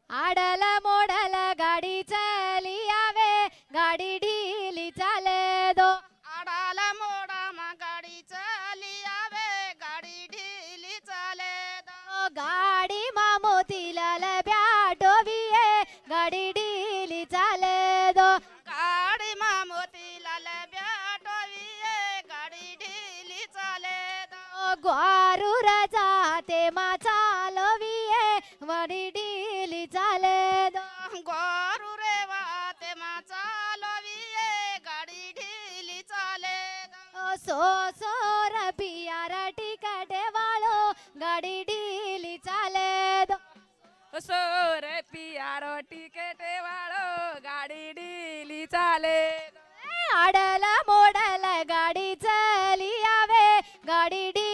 idle मोडल गाडी चली आवे गाडी ढीली चाले दो आडाला मोडा मा गाडी चली आवे गाडी ढीली चाले दो गाडी मा मोतीलाल ब्याटोविये गाडी ढीली चाले दो गाडी मा मोतीलाल ब्याटोविये गाडी ढीली चाले दो ग्वारूर जाते मा चालविये गाडी ढीली चाले दो गोरू रे वाते मा चालविये गाडी ढीली चाले दो सोर पियार टिकटे वाळो गाडी ढीली चाले दो सोर पियारो टिकेटे वाळो गाडी ढीली चाले आडल मोडल गाडी चली आवे गाडी ढीली